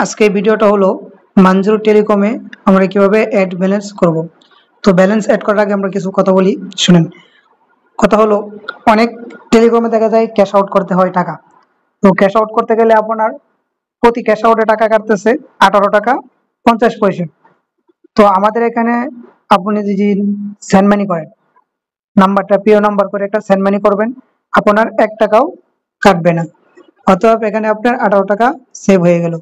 আজকে ভিডিওটা হলো মানজুর টেলিকমে আমরা কিভাবে অ্যাড ব্যালেন্স করব। তো ব্যালেন্স অ্যাড করার আগে আমরা কিছু কথা বলি, শুনেন। কথা হলো, অনেক টেলিকমে দেখা যায় ক্যাশ আউট করতে হয় টাকা। তো ক্যাশ আউট করতে গেলে আপনার প্রতি ক্যাশ আউটে টাকা কাটতেছে 18 টাকা 50 পয়সা। তো আমাদের এখানে আপনি যদি সেন্ড মানি করেন, নাম্বারটা পিও নাম্বার করে একটা সেন্ড মানি করবেন, আপনার 1 টাকাও কাটবে না। অতএব এখানে আপনার 18 টাকা সেভ হয়ে গেল।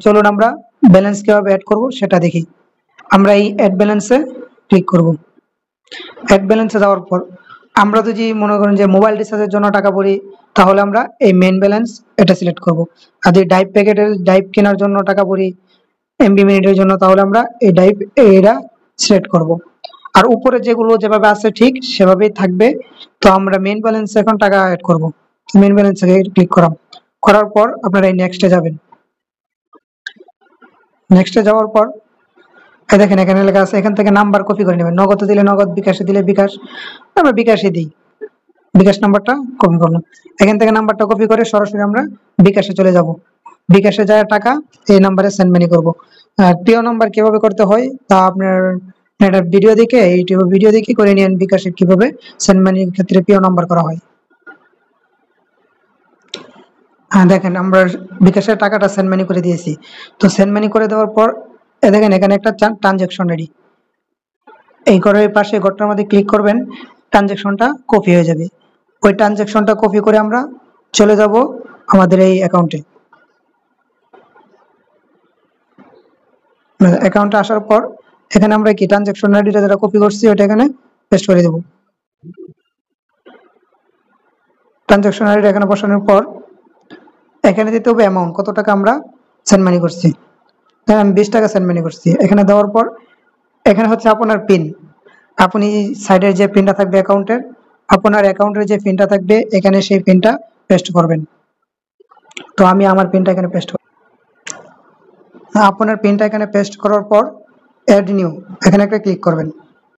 চলুন আমরা ব্যালেন্স কিভাবে অ্যাড করব সেটা দেখি। আমরা এই অ্যাড ব্যালেন্সে ক্লিক করব। অ্যাড ব্যালেন্সে যাওয়ার পর আমরা যদি মনে করেন যে মোবাইল রিচার্জের জন্য টাকা ভরি, তাহলে আমরা এই মেন ব্যালেন্স এটা সিলেক্ট করব। আর যদি ডাইভ কেনার জন্য টাকা ভরি, এমবি মিনিটের জন্য, তাহলে আমরা এই এটা সিলেক্ট করব। আর উপরে যেগুলো যেভাবে আছে ঠিক সেভাবেই থাকবে। তো আমরা মেন ব্যালেন্সে এখন টাকা অ্যাড করব। মেন ব্যালেন্সে ক্লিক করার পর আপনারা এই নেক্সটে যাবেন। নেক্সটে যাওয়ার পর দেখেন এখানে লেখা আছে, এখান থেকে নাম্বার কপি করে নেবেন। নগদ দিলে নগদ, বিকাশে দিলে বিকাশ, আমরা বিকাশে দিই, বিকাশ নাম্বারটা কপি করলাম। এখান থেকে নাম্বারটা কপি করে সরাসরি আমরা বিকাশে চলে যাব। বিকাশে যায় টাকা এই নাম্বারে সেন্ড মানি করব। আর পিও নাম্বার কিভাবে করতে হয় তা আপনার একটা ভিডিও দেখে, ইউটিউব ভিডিও দেখে করে নিন বিকাশে কিভাবে সেন্ড মানির ক্ষেত্রে পিও নাম্বার করা হয়। হ্যাঁ দেখেন আমরা বিকাশের টাকাটা সেন্ড মানি করে দিয়েছি। তো সেন্ড মানি করে দেওয়ার পর দেখেন এখানে একটা ট্রানজাকশন রেডি। এই ঘরের পাশে ঘরটার মধ্যে ক্লিক করবেন, ট্রানজাকশনটা কপি হয়ে যাবে। ওই ট্রানজাকশনটা কপি করে আমরা চলে যাব আমাদের এই অ্যাকাউন্টে। অ্যাকাউন্টে আসার পর এখানে আমরা কি ট্রানজাকশন আইডিটা যেটা কপি করছি ওটা এখানে পেস্ট করে দেব। ট্রানজাকশন আইডিটা এখানে বসানোর পর এখানে দিতে হবে অ্যামাউন্ট, কত টাকা আমরা সেন্ড মানি করছি। হ্যাঁ, আমি 20 টাকা সেন্ড মানি করছি। এখানে দেওয়ার পর এখানে হচ্ছে আপনার পিন। আপনি সাইডের যে পিনটা থাকবে অ্যাকাউন্টের, আপনার অ্যাকাউন্টের যে পিনটা থাকবে এখানে সেই পিনটা পেস্ট করবেন। তো আমি আমার পিনটা এখানে পেস্ট করব। আপনার পিনটা এখানে পেস্ট করার পর অ্যাড নিউ এখানে একটা ক্লিক করবেন।